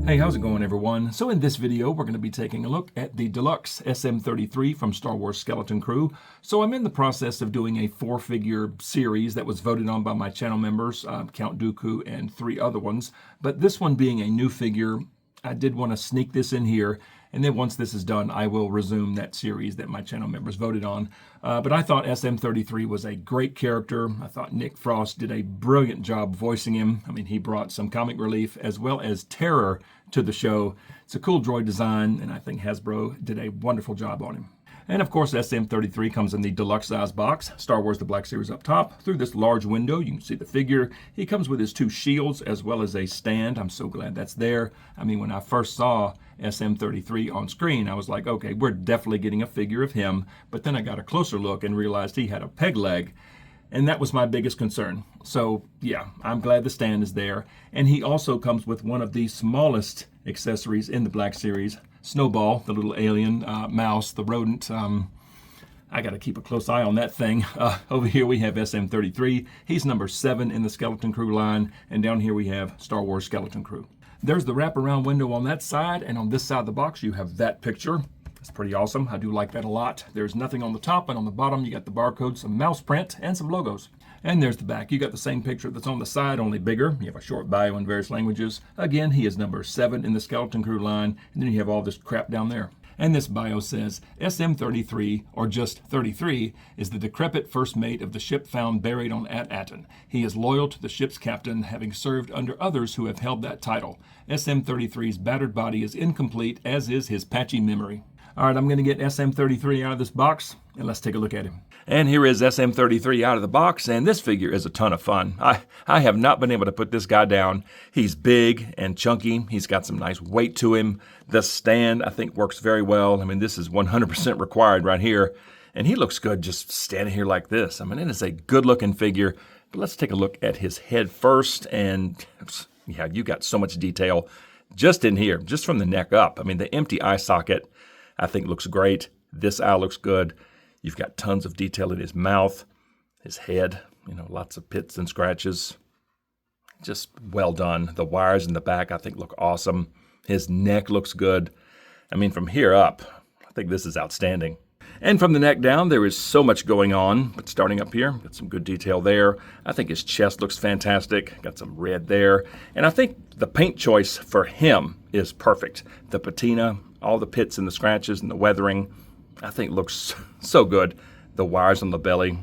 Hey, how's it going, everyone? So in this video, we're going to be taking a look at the Deluxe SM-33 from Star Wars Skeleton Crew. So I'm in the process of doing a 4-figure series that was voted on by my channel members, Count Dooku and 3 other ones. But this one being a new figure, I did want to sneak this in here. And then once this is done, I will resume that series that my channel members voted on. But I thought SM-33 was a great character. I thought Nick Frost did a brilliant job voicing him. I mean, he brought some comic relief as well as terror to the show. It's a cool droid design, and I think Hasbro did a wonderful job on him. And of course, SM-33 comes in the deluxe size box, Star Wars The Black Series up top. Through this large window, you can see the figure. He comes with his 2 shields as well as a stand. I'm so glad that's there. I mean, when I first saw SM-33 on screen, I was like, okay, we're definitely getting a figure of him. But then I got a closer look and realized he had a peg leg. And that was my biggest concern. So yeah, I'm glad the stand is there. And he also comes with one of the smallest accessories in the Black Series, Snowball, the little alien mouse, the rodent. I got to keep a close eye on that thing. Over here we have SM-33. He's number 7 in the Skeleton Crew line. And down here we have Star Wars Skeleton Crew. There's the wraparound window on that side. And on this side of the box, you have that picture. It's pretty awesome. I do like that a lot. There's nothing on the top, and on the bottom you got the barcode, some mouse print, and some logos. And there's the back. You got the same picture that's on the side, only bigger. You have a short bio in various languages. Again, he is number 7 in the Skeleton Crew line, and then you have all this crap down there. And this bio says, SM-33, or just 33, is the decrepit first mate of the ship found buried on At-Aten. He is loyal to the ship's captain, having served under others who have held that title. SM-33's battered body is incomplete, as is his patchy memory. All right, I'm going to get SM-33 out of this box, and let's take a look at him. And here is SM-33 out of the box, and this figure is a ton of fun. I have not been able to put this guy down. He's big and chunky. He's got some nice weight to him. The stand, I think, works very well. I mean, this is 100% required right here, and he looks good just standing here like this. I mean, it is a good-looking figure, but let's take a look at his head first, and yeah, you got so much detail just in here, just from the neck up. I mean, the empty eye socket, I think looks great. This eye looks good. You've got tons of detail in his mouth, his head, lots of pits and scratches. Just well done. The wires in the back, I think, look awesome. His neck looks good. I mean, from here up, I think this is outstanding. And from the neck down, there is so much going on. But starting up here, got some good detail there. I think his chest looks fantastic. Got some red there. And I think the paint choice for him is perfect. The patina, all the pits and the scratches and the weathering, I think looks so good. The wires on the belly,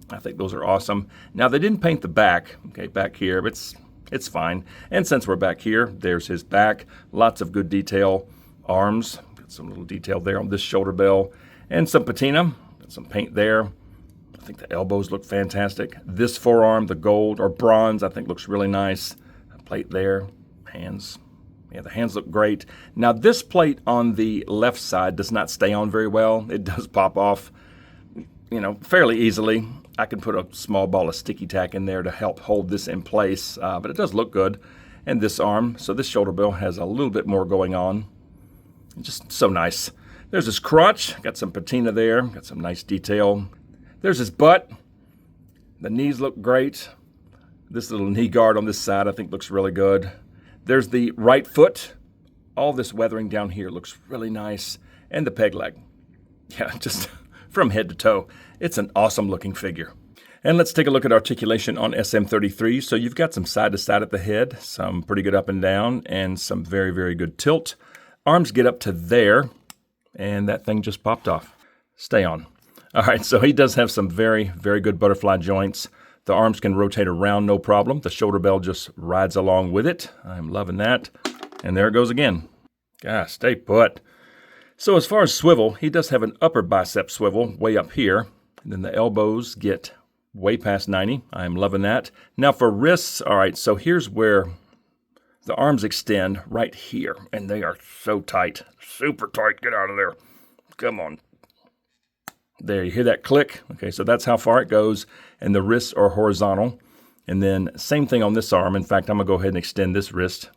I think those are awesome. Now, they didn't paint the back, okay, back here, but it's fine. And since we're back here, there's his back. Lots of good detail. Arms, got some little detail there on this shoulder bell. And some patina, got some paint there. I think the elbows look fantastic. This forearm, the gold or bronze, I think looks really nice. A plate there, hands. Yeah, the hands look great. Now, this plate on the left side does not stay on very well. It does pop off, fairly easily. I can put a small ball of sticky tack in there to help hold this in place, but it does look good. And this arm, so this shoulder bell has a little bit more going on. Just so nice. There's his crotch. Got some patina there. Got some nice detail. There's his butt. The knees look great. This little knee guard on this side I think looks really good. There's the right foot. All this weathering down here looks really nice. And the peg leg. Yeah, just from head to toe. It's an awesome looking figure. And let's take a look at articulation on SM-33. So you've got some side to side at the head, some pretty good up and down, and some very, very good tilt. Arms get up to there, and that thing just popped off. Stay on. All right, so he does have some very, very good butterfly joints. The arms can rotate around, no problem. The shoulder bell just rides along with it. I'm loving that. And there it goes again. Gosh, stay put. So as far as swivel, he does have an upper bicep swivel way up here. And then the elbows get way past 90. I'm loving that. Now for wrists, all right, so here's where the arms extend right here. And they are so tight, super tight. Get out of there. Come on. There, you hear that click? Okay, so that's how far it goes, and the wrists are horizontal. And then same thing on this arm. In fact, I'm going to go ahead and extend this wrist.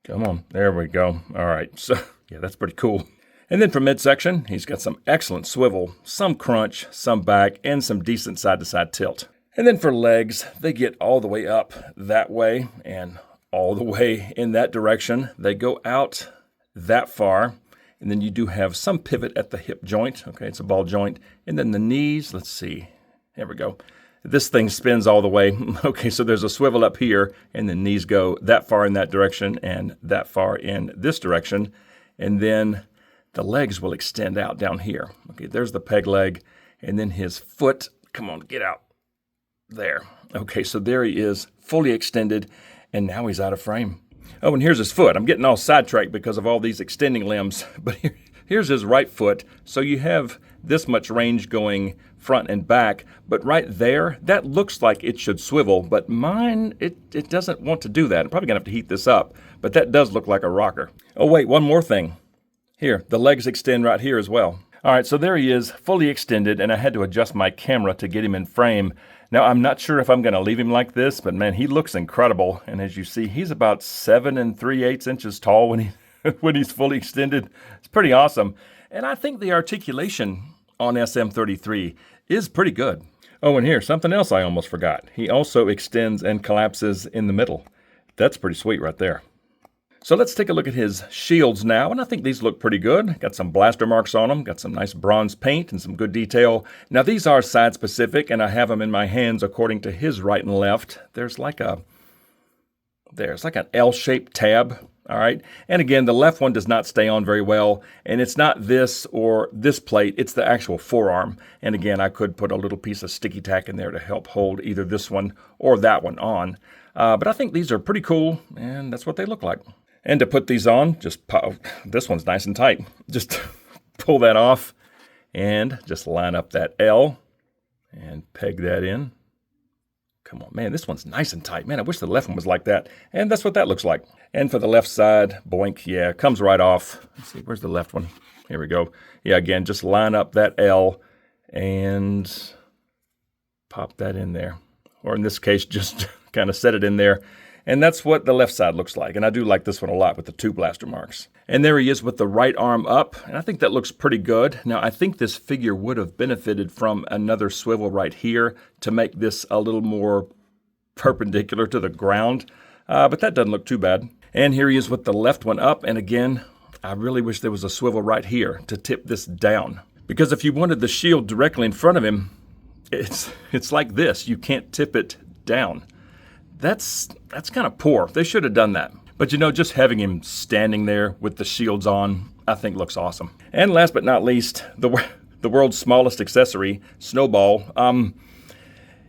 Come on, there we go. All right, so yeah, that's pretty cool. And then for midsection, he's got some excellent swivel, some crunch, some back, and some decent side-to-side tilt. And then for legs, they get all the way up that way and all the way in that direction. They go out that far. And then you do have some pivot at the hip joint. Okay, it's a ball joint. And then the knees, let's see. There we go. This thing spins all the way. Okay, so there's a swivel up here, and the knees go that far in that direction and that far in this direction. And then the legs will extend out down here. Okay, there's the peg leg. And then his foot, come on, get out. There. Okay, so there he is, fully extended, and now he's out of frame. Oh, and here's his foot. I'm getting all sidetracked because of all these extending limbs, but here's his right foot. So you have this much range going front and back, but right there, that looks like it should swivel, but mine, it doesn't want to do that. I'm probably gonna have to heat this up, but that does look like a rocker. Oh wait, one more thing. Here, the legs extend right here as well. All right, so there he is, fully extended, and I had to adjust my camera to get him in frame. Now, I'm not sure if I'm going to leave him like this, but man, he looks incredible. And as you see, he's about 7 3/8 inches tall when he's fully extended. It's pretty awesome. And I think the articulation on SM-33 is pretty good. Oh, and here, something else I almost forgot. He also extends and collapses in the middle. That's pretty sweet right there. So let's take a look at his shields now, and I think these look pretty good. Got some blaster marks on them, got some nice bronze paint and some good detail. Now these are side specific, and I have them in my hands according to his right and left. There's like an L-shaped tab, all right? And again, the left one does not stay on very well, and it's not this or this plate, it's the actual forearm. And again, I could put a little piece of sticky tack in there to help hold either this one or that one on. But I think these are pretty cool, and that's what they look like. And to put these on, just pop, this one's nice and tight. Just pull that off and just line up that L and peg that in. Come on, man, this one's nice and tight. Man, I wish the left one was like that. And that's what that looks like. And for the left side, boink, yeah, comes right off. Let's see, where's the left one? Here we go. Yeah, again, just line up that L and pop that in there. Or in this case, just kind of set it in there. And that's what the left side looks like. And I do like this one a lot with the 2 blaster marks. And there he is with the right arm up. And I think that looks pretty good. Now, I think this figure would have benefited from another swivel right here to make this a little more perpendicular to the ground. But that doesn't look too bad. And here he is with the left one up. And again, I really wish there was a swivel right here to tip this down. Because if you wanted the shield directly in front of him, it's like this. You can't tip it down. That's kind of poor. They should have done that. But you know, just having him standing there with the shields on, I think looks awesome. And last but not least, the world's smallest accessory, Snowball.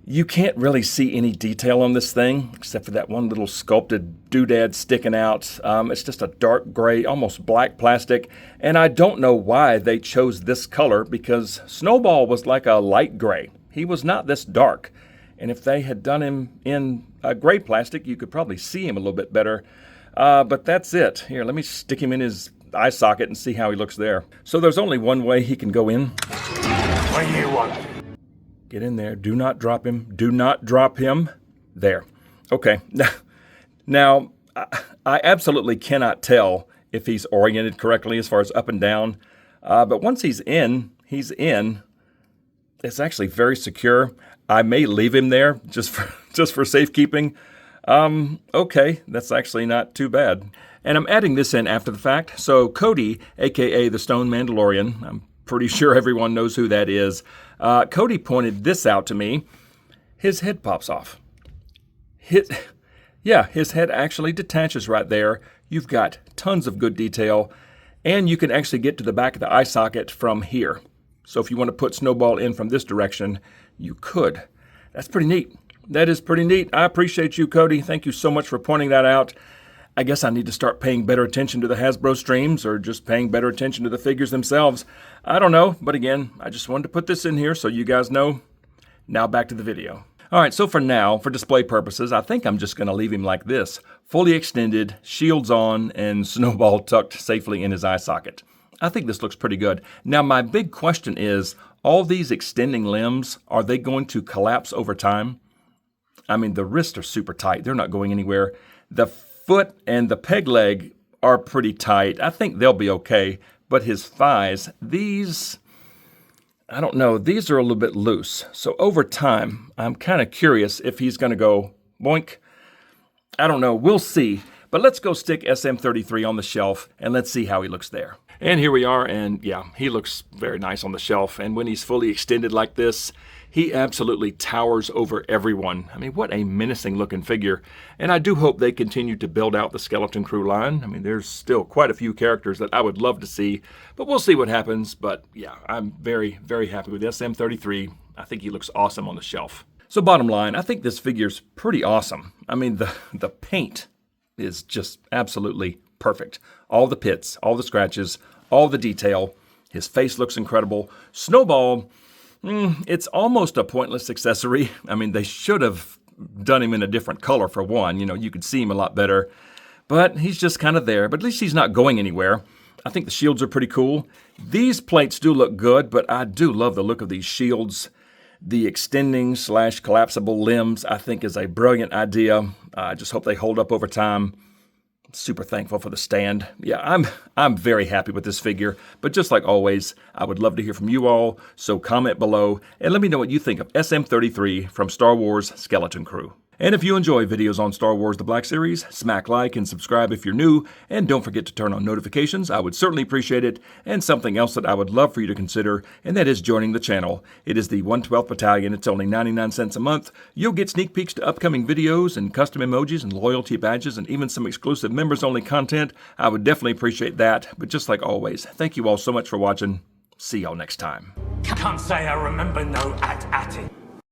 You can't really see any detail on this thing, except for that one little sculpted doodad sticking out. It's just a dark gray, almost black plastic. And I don't know why they chose this color, because Snowball was like a light gray. He was not this dark. And if they had done him in a gray plastic, you could probably see him a little bit better. But that's it. Here, let me stick him in his eye socket and see how he looks there. So there's only one way he can go in. What do you want? Get in there. Do not drop him. Do not drop him. There. Okay. Now, I absolutely cannot tell if he's oriented correctly as far as up and down. But once he's in, he's in. It's actually very secure. I may leave him there just for safekeeping. Okay, that's actually not too bad. And I'm adding this in after the fact. So Cody, aka the Stone Mandalorian, I'm pretty sure everyone knows who that is. Cody pointed this out to me. His head pops off. His head actually detaches right there. You've got tons of good detail, and you can actually get to the back of the eye socket from here. So if you want to put Snowball in from this direction, you could. That's pretty neat. That is pretty neat. I appreciate you, Cody. Thank you so much for pointing that out. I guess I need to start paying better attention to the Hasbro streams, or just paying better attention to the figures themselves. I don't know, but again, I just wanted to put this in here so you guys know. Now back to the video. All right, so for now, for display purposes, I think I'm just going to leave him like this. Fully extended, shields on, and Snowball tucked safely in his eye socket. I think this looks pretty good. Now, my big question is, all these extending limbs, are they going to collapse over time? I mean, the wrists are super tight. They're not going anywhere. The foot and the peg leg are pretty tight. I think they'll be okay. But his thighs, these, I don't know, these are a little bit loose. So over time, I'm kind of curious if he's going to go boink. I don't know. We'll see. But let's go stick SM-33 on the shelf, and let's see how he looks there. And here we are, and yeah, he looks very nice on the shelf. And when he's fully extended like this, he absolutely towers over everyone. I mean, what a menacing looking figure. And I do hope they continue to build out the Skeleton Crew line. I mean, there's still quite a few characters that I would love to see, but we'll see what happens. But yeah, I'm very, very happy with SM-33. I think he looks awesome on the shelf. So bottom line, I think this figure's pretty awesome. I mean, the paint is just absolutely perfect. All the pits, all the scratches, all the detail. His face looks incredible. Snowball, it's almost a pointless accessory. I mean, they should have done him in a different color for one. You know, you could see him a lot better. But he's just kind of there. But at least he's not going anywhere. I think the shields are pretty cool. These plates do look good, but I do love the look of these shields. The extending / collapsible limbs, I think, is a brilliant idea. I just hope they hold up over time. Super thankful for the stand. Yeah, I'm very happy with this figure. But just like always, I would love to hear from you all. So comment below and let me know what you think of SM-33 from Star Wars Skeleton Crew. And if you enjoy videos on Star Wars The Black Series, smack like and subscribe if you're new, and don't forget to turn on notifications. I would certainly appreciate it. And something else that I would love for you to consider, and that is joining the channel. It is the 112th Battalion. It's only 99 cents a month. You'll get sneak peeks to upcoming videos and custom emojis and loyalty badges and even some exclusive members-only content. I would definitely appreciate that. But just like always, thank you all so much for watching. See y'all next time. Can't say I remember no at it.